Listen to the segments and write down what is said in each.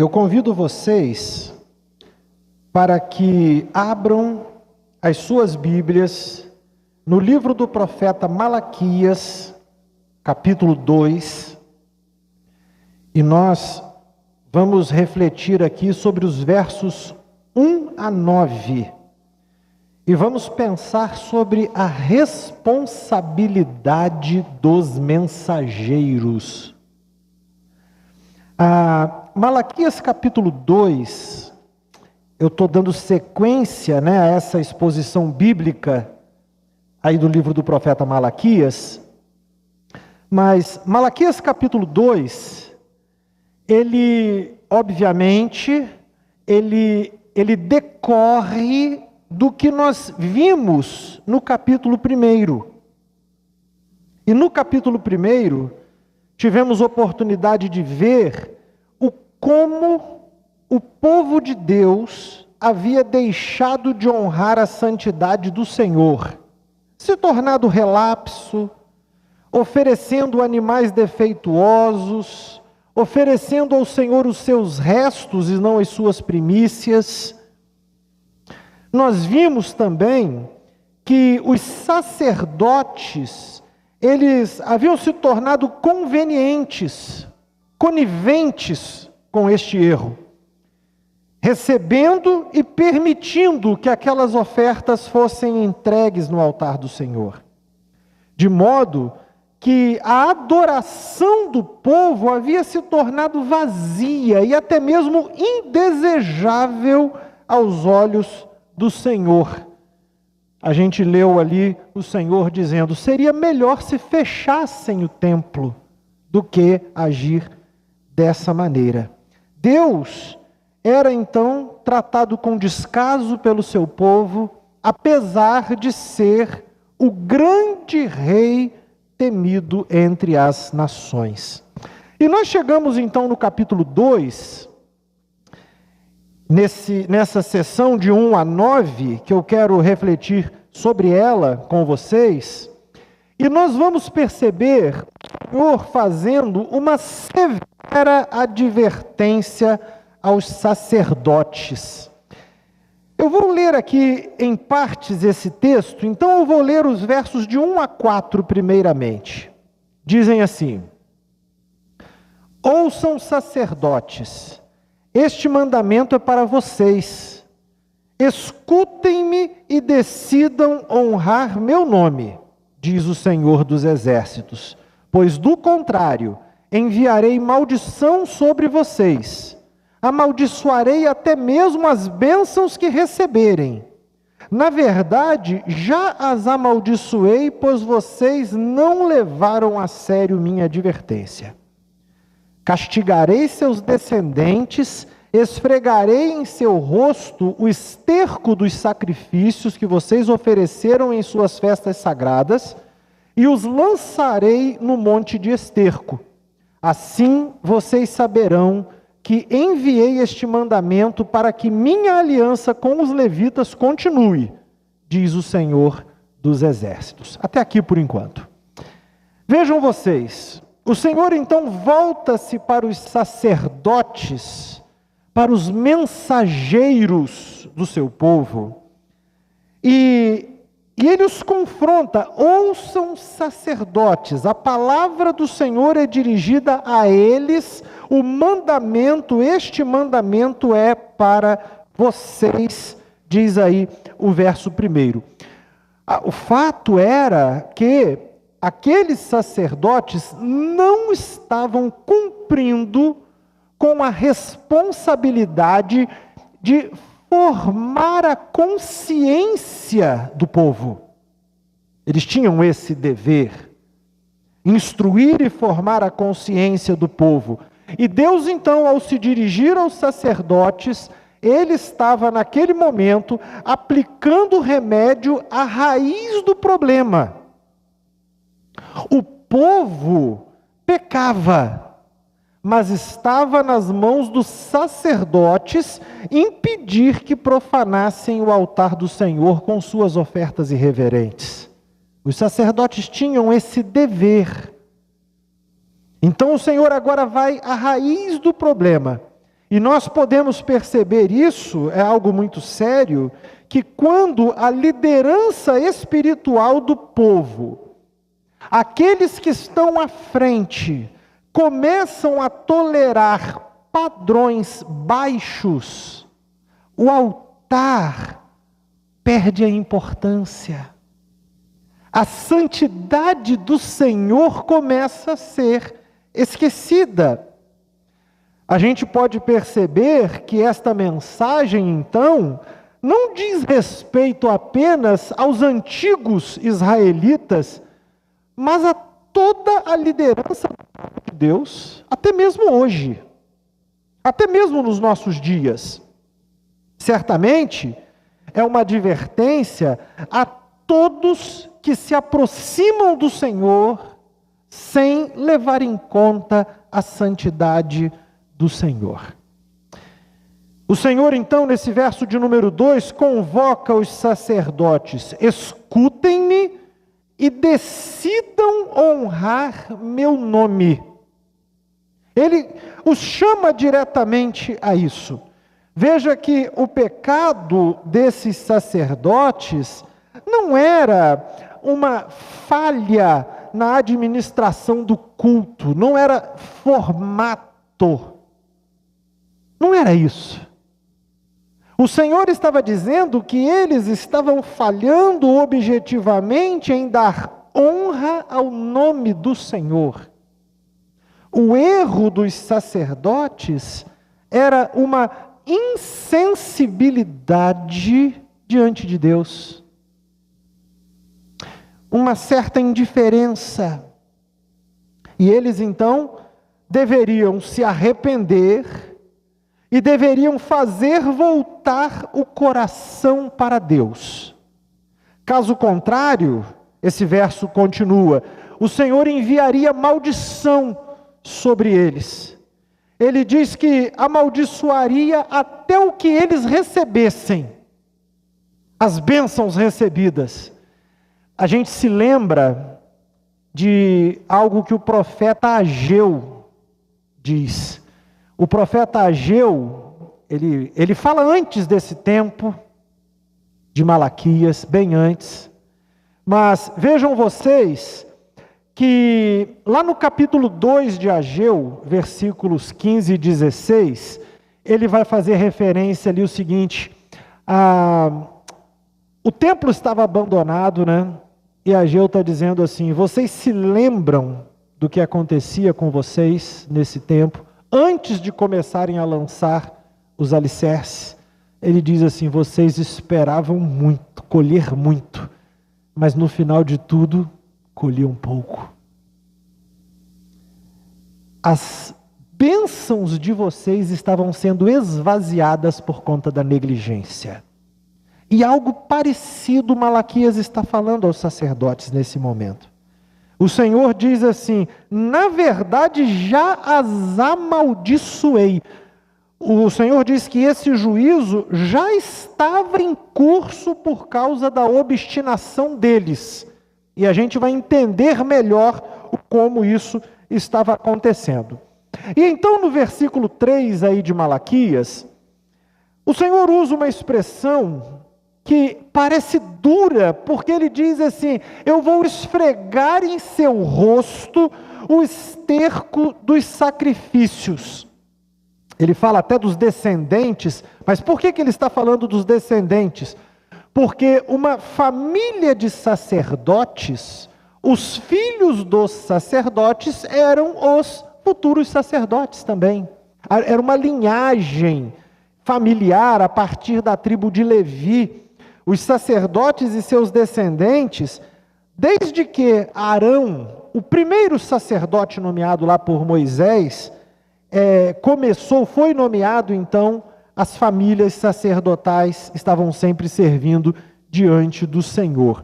Eu convido vocês para que abram as suas Bíblias no livro do profeta Malaquias, capítulo 2, e nós vamos refletir aqui sobre os versos 1 a 9, e vamos pensar sobre a responsabilidade dos mensageiros. Malaquias capítulo 2, eu estou dando sequência a essa exposição bíblica aí do livro do profeta Malaquias, mas Malaquias capítulo 2, ele obviamente, ele decorre do que nós vimos no capítulo 1. E no capítulo 1, tivemos oportunidade de ver como o povo de Deus havia deixado de honrar a santidade do Senhor, se tornado relapso, oferecendo animais defeituosos, oferecendo ao Senhor os seus restos e não as suas primícias. Nós vimos também que os sacerdotes, eles haviam se tornado coniventes com este erro, recebendo e permitindo que aquelas ofertas fossem entregues no altar do Senhor, de modo que a adoração do povo havia se tornado vazia e até mesmo indesejável aos olhos do Senhor. A gente leu ali o Senhor dizendo: seria melhor se fechassem o templo do que agir dessa maneira. Deus era então tratado com descaso pelo seu povo, apesar de ser o grande rei temido entre as nações. E nós chegamos então no capítulo 2, nessa sessão de 1 a 9, que eu quero refletir sobre ela com vocês, e nós vamos perceber o Senhor fazendo uma severa advertência aos sacerdotes. Eu vou ler aqui em partes esse texto, então eu vou ler os versos de 1 a 4 primeiramente. Dizem assim: ouçam, sacerdotes, este mandamento é para vocês. Escutem-me e decidam honrar meu nome, diz o Senhor dos Exércitos, pois do contrário, enviarei maldição sobre vocês. Amaldiçoarei até mesmo as bênçãos que receberem. Na verdade, já as amaldiçoei, pois vocês não levaram a sério minha advertência. Castigarei seus descendentes, esfregarei em seu rosto o esterco dos sacrifícios que vocês ofereceram em suas festas sagradas, e os lançarei no monte de esterco. Assim vocês saberão que enviei este mandamento para que minha aliança com os levitas continue, diz o Senhor dos Exércitos. Até aqui por enquanto. Vejam vocês, o Senhor então volta-se para os sacerdotes, para os mensageiros do seu povo, e ele os confronta: ouçam, sacerdotes, a palavra do Senhor é dirigida a eles, este mandamento é para vocês, diz aí o verso 1. O fato era que aqueles sacerdotes não estavam cumprindo com a responsabilidade de formar a consciência do povo. Eles tinham esse dever, instruir e formar a consciência do povo. E Deus então, ao se dirigir aos sacerdotes, ele estava naquele momento aplicando remédio à raiz do problema. O povo pecava, mas estava nas mãos dos sacerdotes impedir que profanassem o altar do Senhor com suas ofertas irreverentes. Os sacerdotes tinham esse dever. Então o Senhor agora vai à raiz do problema E nós podemos perceber isso, é algo muito sério, que quando a liderança espiritual do povo, aqueles que estão à frente, começam a tolerar padrões baixos, o altar perde a importância. A santidade do Senhor começa a ser esquecida. A gente pode perceber que esta mensagem, então, não diz respeito apenas aos antigos israelitas, mas a toda a liderança de Deus, até mesmo hoje, até mesmo nos nossos dias. Certamente, é uma advertência a todos que se aproximam do Senhor sem levar em conta a santidade do Senhor. O Senhor, então, nesse verso de número 2, convoca os sacerdotes: escutem-me e decidam honrar meu nome. Ele os chama diretamente a isso. Veja que o pecado desses sacerdotes não era uma falha na administração do culto, não era formato, não era isso. O Senhor estava dizendo que eles estavam falhando objetivamente em dar honra ao nome do Senhor. O erro dos sacerdotes era uma insensibilidade diante de Deus, uma certa indiferença. E eles então deveriam se arrepender e deveriam fazer voltar o coração para Deus. Caso contrário, esse verso continua, o Senhor enviaria maldição sobre eles. Ele diz que amaldiçoaria até o que eles recebessem, as bênçãos recebidas. A gente se lembra de algo que o profeta Ageu diz. O profeta Ageu, ele fala antes desse tempo de Malaquias, bem antes. Mas vejam vocês que lá no capítulo 2 de Ageu, versículos 15 e 16, ele vai fazer referência ali o seguinte: o templo estava abandonado, né? E Ageu está dizendo assim: vocês se lembram do que acontecia com vocês nesse tempo, antes de começarem a lançar os alicerces? Ele diz assim: vocês esperavam muito, colher muito, mas no final de tudo, colhiam pouco. As bênçãos de vocês estavam sendo esvaziadas por conta da negligência. E algo parecido Malaquias está falando aos sacerdotes nesse momento. O Senhor diz assim: na verdade já as amaldiçoei. O Senhor diz que esse juízo já estava em curso por causa da obstinação deles. E a gente vai entender melhor como isso estava acontecendo. E então no versículo 3 aí de Malaquias, o Senhor usa uma expressão que parece dura, porque ele diz assim: eu vou esfregar em seu rosto o esterco dos sacrifícios. Ele fala até dos descendentes, mas por que ele está falando dos descendentes? Porque uma família de sacerdotes, os filhos dos sacerdotes eram os futuros sacerdotes também. Era uma linhagem familiar a partir da tribo de Levi. Os sacerdotes e seus descendentes, desde que Arão, o primeiro sacerdote nomeado lá por Moisés, foi nomeado, então, as famílias sacerdotais estavam sempre servindo diante do Senhor.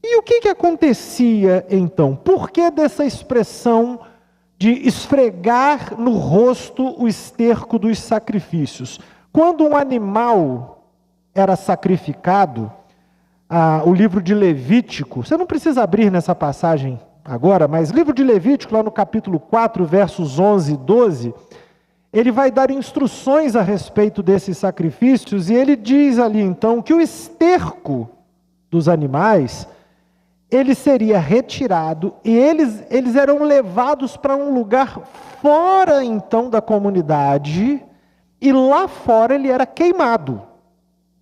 E o que acontecia então? Por que dessa expressão de esfregar no rosto o esterco dos sacrifícios? Quando um animal era sacrificado, o livro de Levítico, você não precisa abrir nessa passagem agora, mas livro de Levítico, lá no capítulo 4, versos 11 e 12, ele vai dar instruções a respeito desses sacrifícios, e ele diz ali então que o esterco dos animais, ele seria retirado, e eles eram levados para um lugar fora então da comunidade, e lá fora ele era queimado.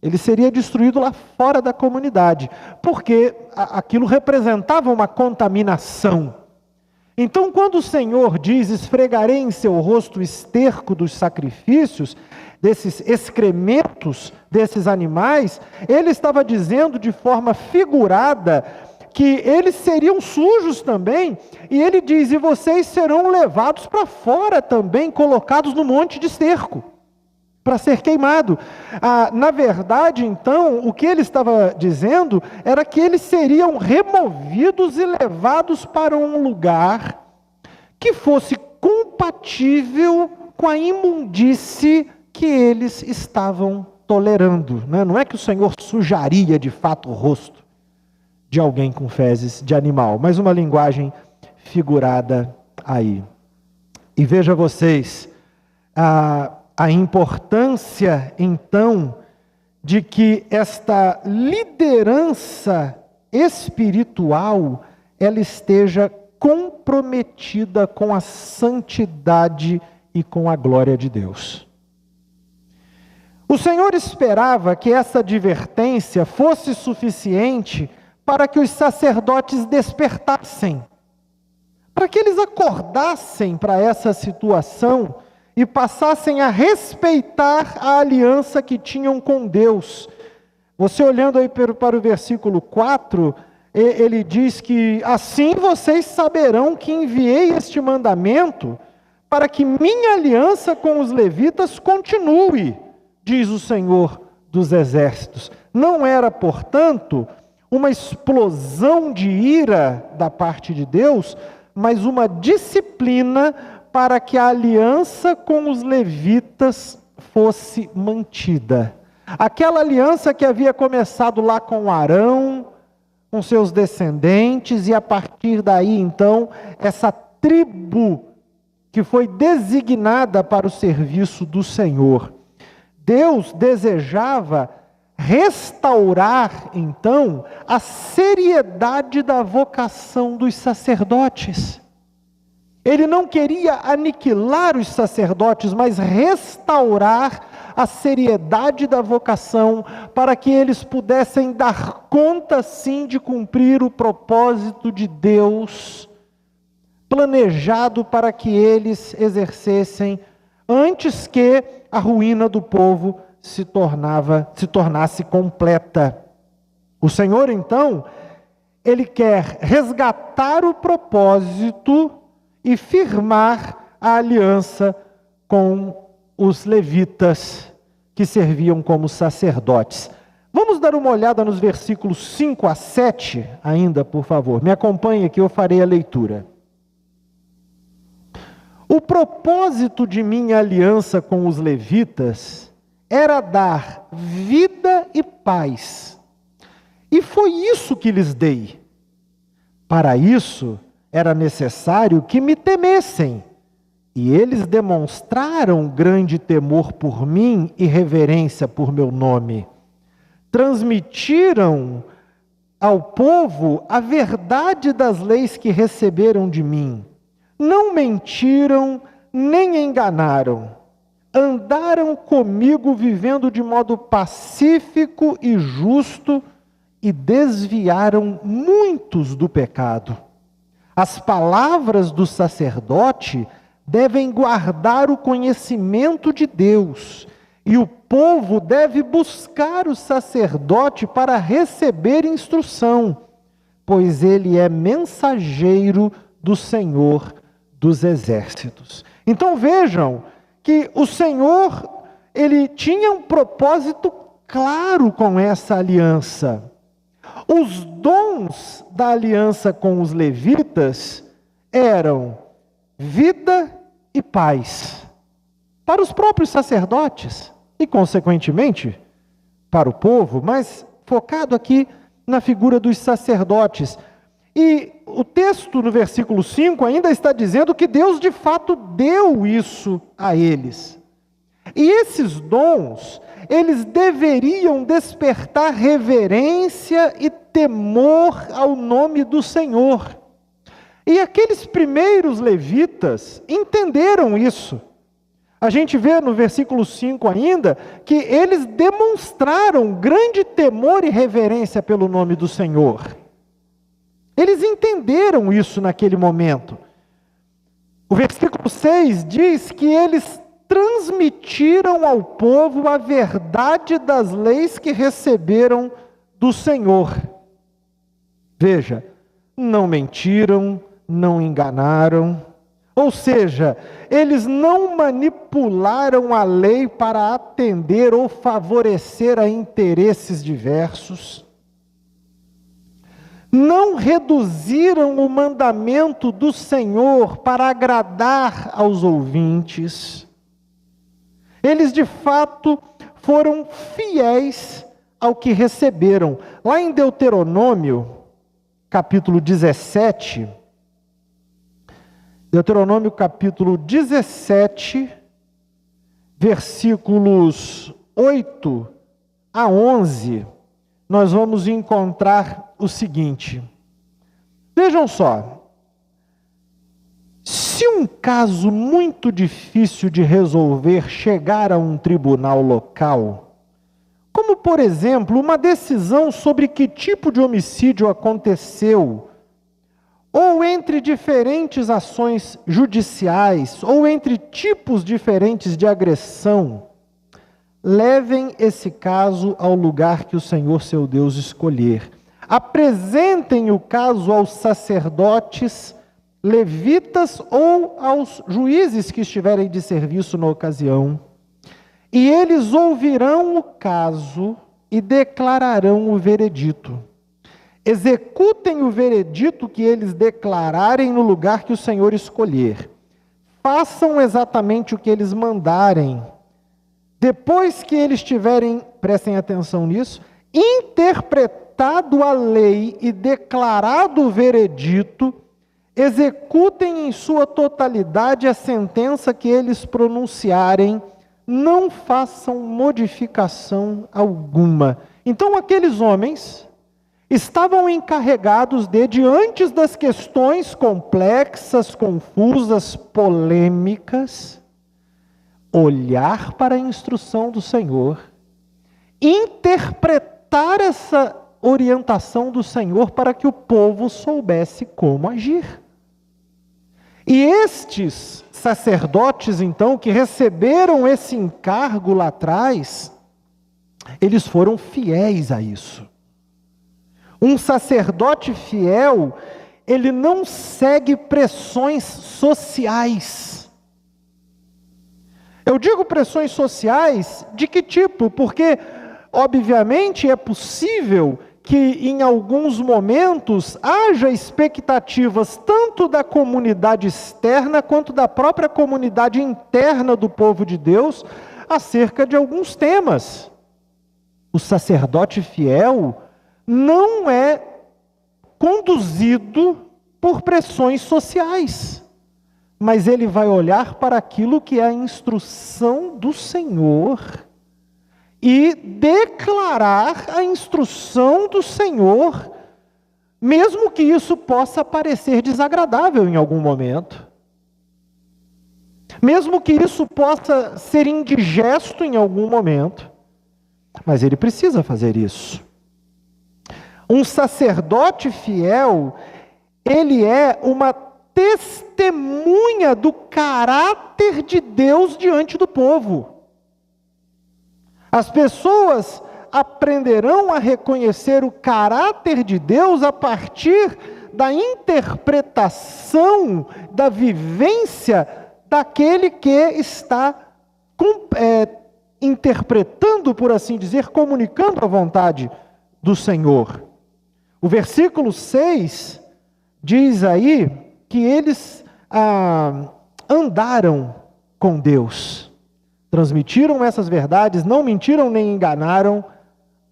Ele seria destruído lá fora da comunidade, porque aquilo representava uma contaminação. Então, quando o Senhor diz, esfregarei em seu rosto o esterco dos sacrifícios, desses excrementos desses animais, ele estava dizendo de forma figurada que eles seriam sujos também, e ele diz, e vocês serão levados para fora também, colocados no monte de esterco, para ser queimado. Na verdade, então, o que ele estava dizendo era que eles seriam removidos e levados para um lugar que fosse compatível com a imundície que eles estavam tolerando. Não é que o Senhor sujaria de fato o rosto de alguém com fezes de animal, mas uma linguagem figurada aí. E veja vocês, a importância, então, de que esta liderança espiritual, ela esteja comprometida com a santidade e com a glória de Deus. O Senhor esperava que essa advertência fosse suficiente para que os sacerdotes despertassem, para que eles acordassem para essa situação e passassem a respeitar a aliança que tinham com Deus. Você olhando aí para o versículo 4, ele diz que assim vocês saberão que enviei este mandamento para que minha aliança com os levitas continue, diz o Senhor dos Exércitos. Não era, portanto, uma explosão de ira da parte de Deus, mas uma disciplina para que a aliança com os levitas fosse mantida. Aquela aliança que havia começado lá com Arão, com seus descendentes, e a partir daí, então, essa tribo que foi designada para o serviço do Senhor. Deus desejava restaurar, então, a seriedade da vocação dos sacerdotes. Ele não queria aniquilar os sacerdotes, mas restaurar a seriedade da vocação, para que eles pudessem dar conta, sim, de cumprir o propósito de Deus, planejado para que eles exercessem, antes que a ruína do povo se tornasse completa. O Senhor, então, Ele quer resgatar o propósito e firmar a aliança com os levitas, que serviam como sacerdotes. Vamos dar uma olhada nos versículos 5 a 7 ainda, por favor. Me acompanhe aqui, eu farei a leitura. O propósito de minha aliança com os levitas era dar vida e paz. E foi isso que lhes dei. Para isso, era necessário que me temessem. E eles demonstraram grande temor por mim e reverência por meu nome. Transmitiram ao povo a verdade das leis que receberam de mim. Não mentiram, nem enganaram. Andaram comigo vivendo de modo pacífico e justo e desviaram muitos do pecado. As palavras do sacerdote devem guardar o conhecimento de Deus, e o povo deve buscar o sacerdote para receber instrução, pois ele é mensageiro do Senhor dos Exércitos. Então vejam que o Senhor, ele tinha um propósito claro com essa aliança. Os dons da aliança com os levitas eram vida e paz para os próprios sacerdotes e, consequentemente, para o povo, mas focado aqui na figura dos sacerdotes. E o texto no versículo 5 ainda está dizendo que Deus de fato deu isso a eles. E esses dons, eles deveriam despertar reverência e temor ao nome do Senhor. E aqueles primeiros levitas entenderam isso. A gente vê no versículo 5 ainda, que eles demonstraram grande temor e reverência pelo nome do Senhor. Eles entenderam isso naquele momento. O versículo 6 diz que eles transmitiram ao povo a verdade das leis que receberam do Senhor. Veja, não mentiram, não enganaram, ou seja, eles não manipularam a lei para atender ou favorecer a interesses diversos, não reduziram o mandamento do Senhor para agradar aos ouvintes. Eles de fato foram fiéis ao que receberam. Lá em Deuteronômio, capítulo 17, Deuteronômio capítulo 17, versículos 8 a 11, nós vamos encontrar o seguinte. Vejam só. Se um caso muito difícil de resolver chegar a um tribunal local, como por exemplo uma decisão sobre que tipo de homicídio aconteceu, ou entre diferentes ações judiciais, ou entre tipos diferentes de agressão, levem esse caso ao lugar que o Senhor seu Deus escolher. Apresentem o caso aos sacerdotes, levitas ou aos juízes que estiverem de serviço na ocasião, e eles ouvirão o caso e declararão o veredito. Executem o veredito que eles declararem no lugar que o Senhor escolher. Façam exatamente o que eles mandarem. Depois que eles tiverem, prestem atenção nisso, interpretado a lei e declarado o veredito, executem em sua totalidade a sentença que eles pronunciarem, não façam modificação alguma. Então aqueles homens estavam encarregados de, diante das questões complexas, confusas, polêmicas, olhar para a instrução do Senhor, interpretar essa orientação do Senhor para que o povo soubesse como agir. E estes sacerdotes, então, que receberam esse encargo lá atrás, eles foram fiéis a isso. Um sacerdote fiel, ele não segue pressões sociais. Eu digo pressões sociais de que tipo? Porque, obviamente, é possível que em alguns momentos haja expectativas tanto da comunidade externa quanto da própria comunidade interna do povo de Deus acerca de alguns temas. O sacerdote fiel não é conduzido por pressões sociais, mas ele vai olhar para aquilo que é a instrução do Senhor e declarar a instrução do Senhor, mesmo que isso possa parecer desagradável em algum momento, mesmo que isso possa ser indigesto em algum momento, mas ele precisa fazer isso. Um sacerdote fiel, ele é uma testemunha do caráter de Deus diante do povo. As pessoas aprenderão a reconhecer o caráter de Deus a partir da interpretação, da vivência daquele que está interpretando, por assim dizer, comunicando a vontade do Senhor. O versículo 6 diz aí que eles andaram com Deus. Transmitiram essas verdades, não mentiram nem enganaram,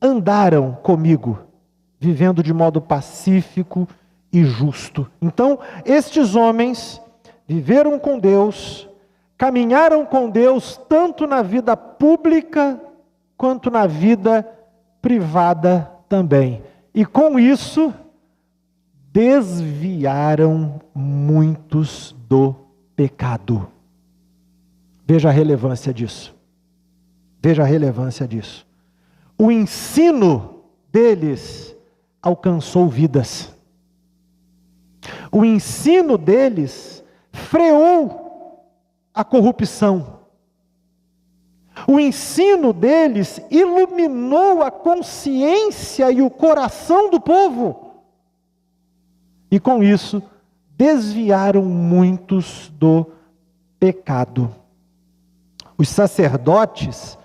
andaram comigo, vivendo de modo pacífico e justo. Então, estes homens viveram com Deus, caminharam com Deus tanto na vida pública quanto na vida privada também. E com isso, desviaram muitos do pecado. Veja a relevância disso. Veja a relevância disso. O ensino deles alcançou vidas. O ensino deles freou a corrupção. O ensino deles iluminou a consciência e o coração do povo. E com isso, desviaram muitos do pecado. Os sacerdotes,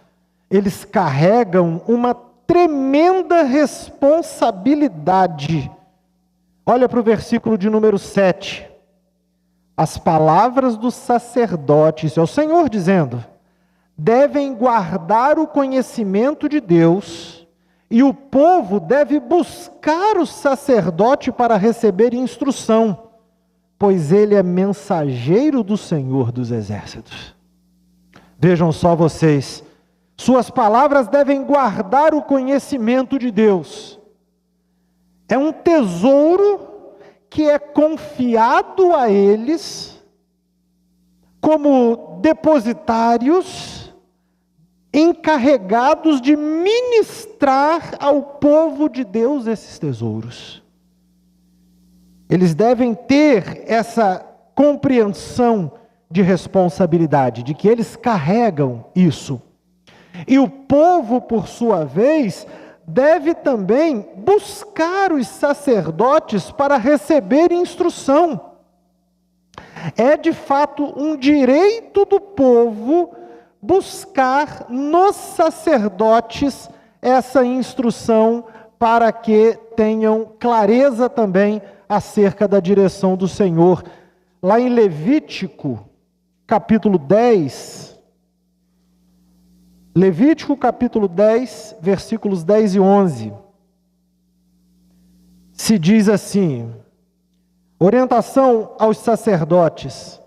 eles carregam uma tremenda responsabilidade. Olha para o versículo de número 7. As palavras dos sacerdotes, é o Senhor dizendo, devem guardar o conhecimento de Deus, e o povo deve buscar o sacerdote para receber instrução, pois ele é mensageiro do Senhor dos Exércitos. Vejam só vocês, suas palavras devem guardar o conhecimento de Deus. É um tesouro que é confiado a eles como depositários encarregados de ministrar ao povo de Deus esses tesouros. Eles devem ter essa compreensão de responsabilidade, de que eles carregam isso. E o povo, por sua vez, deve também buscar os sacerdotes para receber instrução. É de fato um direito do povo buscar nos sacerdotes essa instrução para que tenham clareza também acerca da direção do Senhor. Lá em Levítico, capítulo 10, versículos 10 e 11, se diz assim, orientação aos sacerdotes,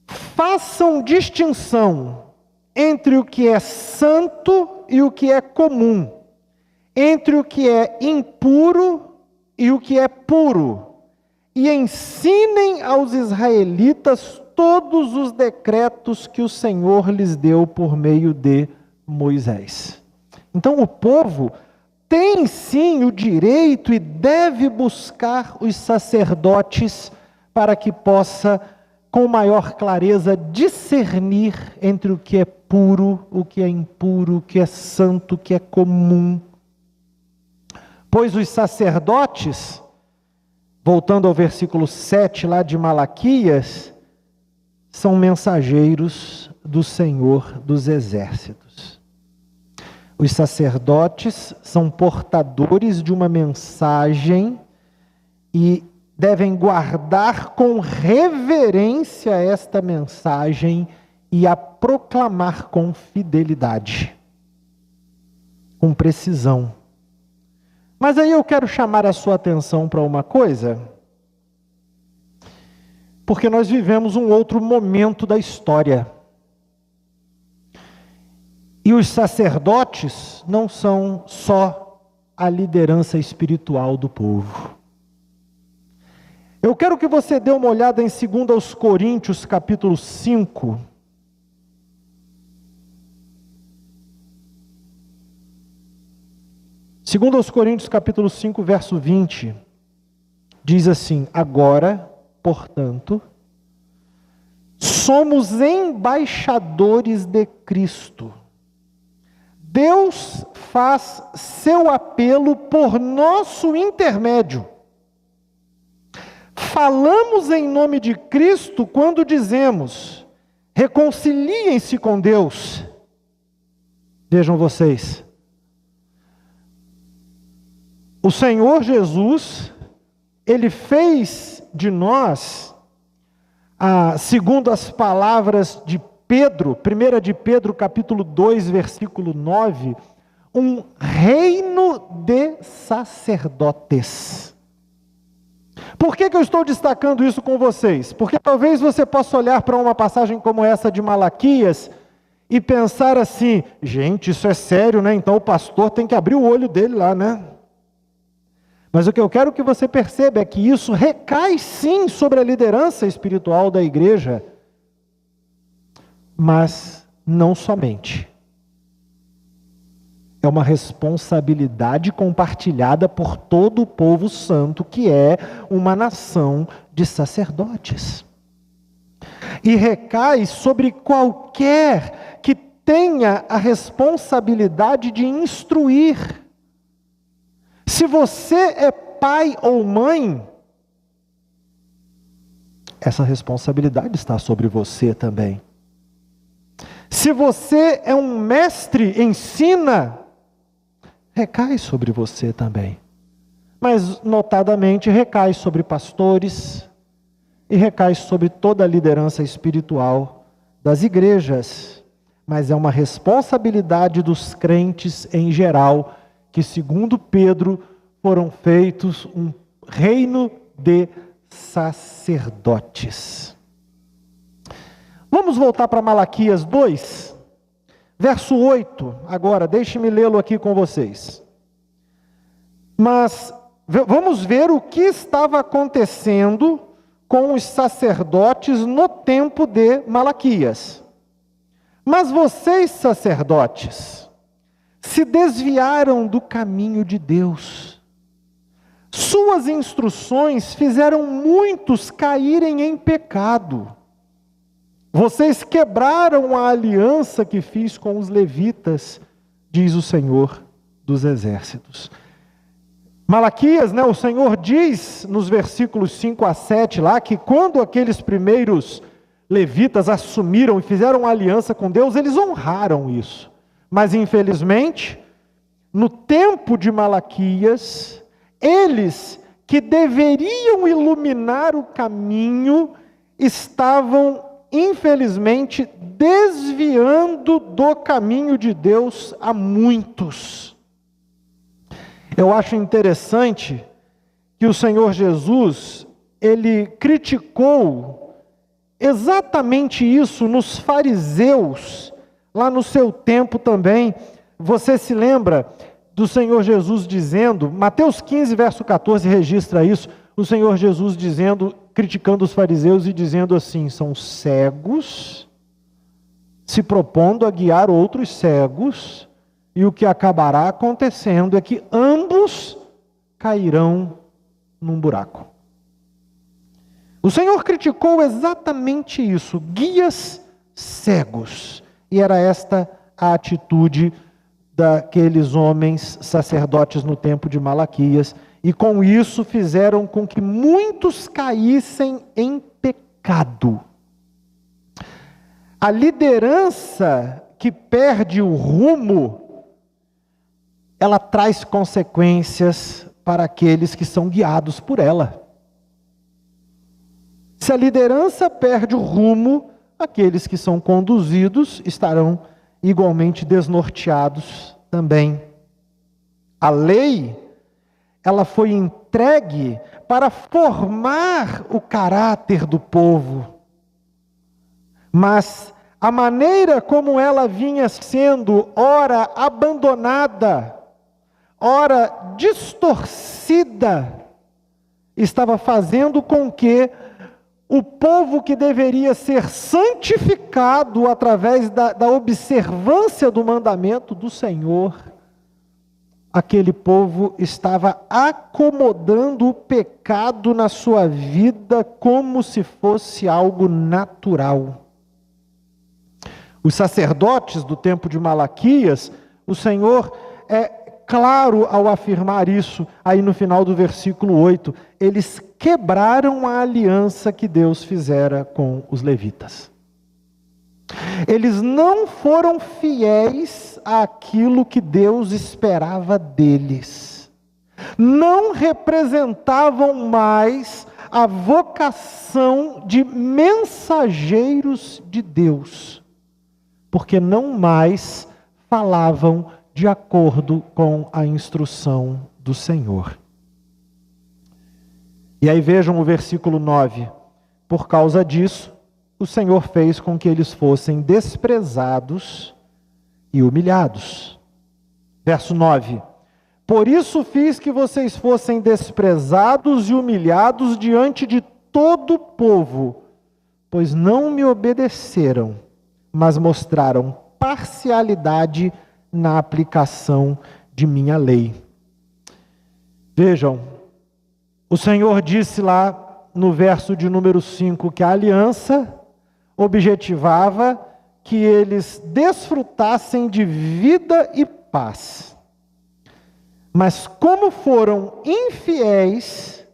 façam distinção entre o que é santo e o que é comum, entre o que é impuro e o que é puro, e ensinem aos israelitas todos os decretos que o Senhor lhes deu por meio de Moisés. Então o povo tem sim o direito e deve buscar os sacerdotes para que possa, com maior clareza, discernir entre o que é puro, o que é impuro, o que é santo, o que é comum. Pois os sacerdotes, voltando ao versículo 7 lá de Malaquias, são mensageiros do Senhor dos Exércitos. Os sacerdotes são portadores de uma mensagem e devem guardar com reverência esta mensagem e a proclamar com fidelidade, com precisão. Mas aí eu quero chamar a sua atenção para uma coisa, porque nós vivemos um outro momento da história. E os sacerdotes não são só a liderança espiritual do povo. Eu quero que você dê uma olhada em 2 Coríntios, capítulo 5. Segundo aos Coríntios, capítulo 5, verso 20, diz assim, agora, portanto, somos embaixadores de Cristo. Deus faz seu apelo por nosso intermédio. Falamos em nome de Cristo quando dizemos, reconciliem-se com Deus. Vejam vocês, o Senhor Jesus, Ele fez de nós, segundo as palavras de Pedro, 1 de Pedro capítulo 2, versículo 9, um reino de sacerdotes. Por que eu estou destacando isso com vocês? Porque talvez você possa olhar para uma passagem como essa de Malaquias e pensar assim: gente, isso é sério, né? Então o pastor tem que abrir o olho dele lá, né? Mas o que eu quero que você perceba é que isso recai sim sobre a liderança espiritual da igreja, mas não somente. É uma responsabilidade compartilhada por todo o povo santo, que é uma nação de sacerdotes. E recai sobre qualquer que tenha a responsabilidade de instruir. Se você é pai ou mãe, essa responsabilidade está sobre você também. Se você é um mestre, ensina, recai sobre você também. Mas, notadamente, recai sobre pastores e recai sobre toda a liderança espiritual das igrejas. Mas é uma responsabilidade dos crentes em geral, que, segundo Pedro, foram feitos um reino de sacerdotes. Vamos voltar para Malaquias 2, verso 8, agora, deixe-me lê-lo aqui com vocês. Mas vamos ver o que estava acontecendo com os sacerdotes no tempo de Malaquias. Mas vocês, sacerdotes, se desviaram do caminho de Deus. Suas instruções fizeram muitos caírem em pecado. Vocês quebraram a aliança que fiz com os levitas, diz o Senhor dos Exércitos. Malaquias, o Senhor diz nos versículos 5 a 7 lá, que quando aqueles primeiros levitas assumiram e fizeram uma aliança com Deus, eles honraram isso. Mas infelizmente, no tempo de Malaquias, eles que deveriam iluminar o caminho, estavam infelizmente desviando do caminho de Deus a muitos. Eu acho interessante que o Senhor Jesus, ele criticou exatamente isso nos fariseus, lá no seu tempo também. Você se lembra do Senhor Jesus dizendo, Mateus 15, verso 14 registra isso, o Senhor Jesus dizendo, criticando os fariseus e dizendo assim: são cegos, se propondo a guiar outros cegos, e o que acabará acontecendo é que ambos cairão num buraco. O Senhor criticou exatamente isso, guias cegos, e era esta a atitude daqueles homens sacerdotes no tempo de Malaquias, e com isso fizeram com que muitos caíssem em pecado. A liderança que perde o rumo, ela traz consequências para aqueles que são guiados por ela. Se a liderança perde o rumo, aqueles que são conduzidos estarão igualmente desnorteados também. A lei, ela foi entregue para formar o caráter do povo. Mas a maneira como ela vinha sendo, ora abandonada, ora distorcida, estava fazendo com que o povo que deveria ser santificado através da observância do mandamento do Senhor, aquele povo estava acomodando o pecado na sua vida como se fosse algo natural. Os sacerdotes do tempo de Malaquias, o Senhor é claro ao afirmar isso, aí no final do versículo 8, eles quebraram a aliança que Deus fizera com os levitas. Eles não foram fiéis àquilo que Deus esperava deles. Não representavam mais a vocação de mensageiros de Deus, porque não mais falavam de acordo com a instrução do Senhor. E aí vejam o versículo 9. Por causa disso, o Senhor fez com que eles fossem desprezados e humilhados. Verso 9. Por isso fiz que vocês fossem desprezados e humilhados diante de todo o povo, pois não me obedeceram, mas mostraram parcialidade na aplicação de minha lei. Vejam, o Senhor disse lá no verso de número 5 que a aliança objetivava que eles desfrutassem de vida e paz. Mas como foram infiéis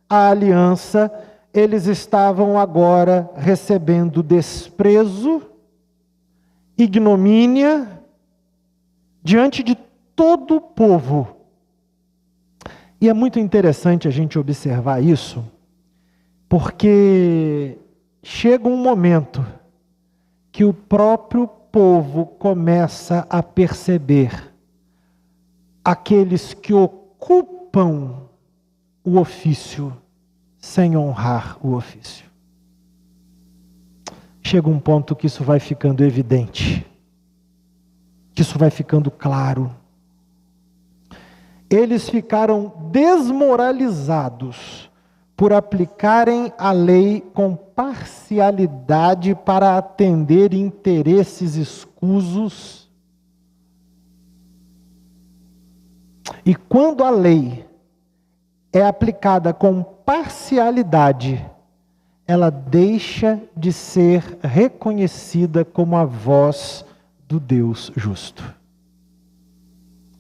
à aliança, eles estavam agora recebendo desprezo, ignomínia, diante de todo o povo. E é muito interessante a gente observar isso, porque chega um momento que o próprio povo começa a perceber aqueles que ocupam o ofício sem honrar o ofício. Chega um ponto que isso vai ficando evidente, que isso vai ficando claro. Eles ficaram desmoralizados por aplicarem a lei com parcialidade para atender interesses escusos. E quando a lei é aplicada com parcialidade, ela deixa de ser reconhecida como a voz do Deus justo.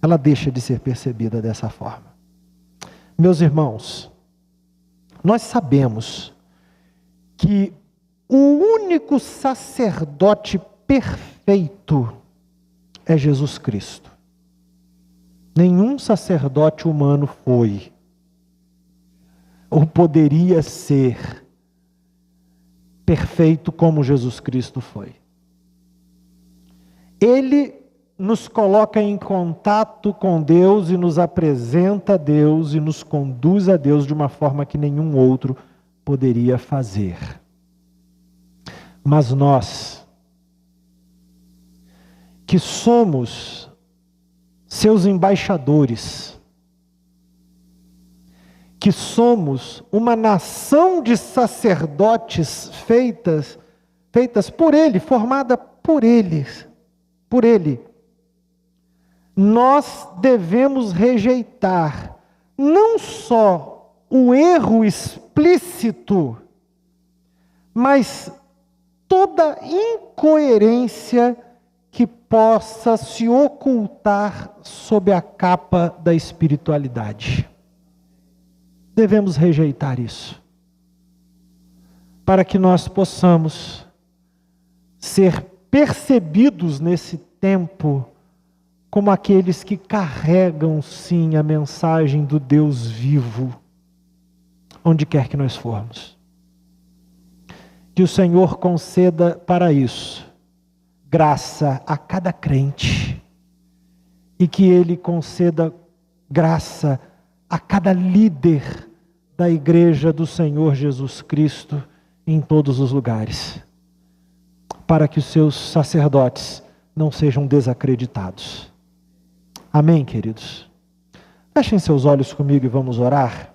Ela deixa de ser percebida dessa forma. Meus irmãos, nós sabemos que o único sacerdote perfeito é Jesus Cristo. Nenhum sacerdote humano foi, ou poderia ser, perfeito como Jesus Cristo foi. Ele nos coloca em contato com Deus e nos apresenta a Deus e nos conduz a Deus de uma forma que nenhum outro poderia fazer. Mas nós, que somos seus embaixadores, que somos uma nação de sacerdotes feitas por Ele, formada por Ele, nós devemos rejeitar não só o erro explícito, mas toda incoerência que possa se ocultar sob a capa da espiritualidade. Devemos rejeitar isso, para que nós possamos ser percebidos nesse tempo como aqueles que carregam sim a mensagem do Deus vivo, onde quer que nós formos. Que o Senhor conceda para isso graça a cada crente, e que Ele conceda graça a cada líder da igreja do Senhor Jesus Cristo em todos os lugares, para que os seus sacerdotes não sejam desacreditados. Amém, queridos? Fechem seus olhos comigo e vamos orar.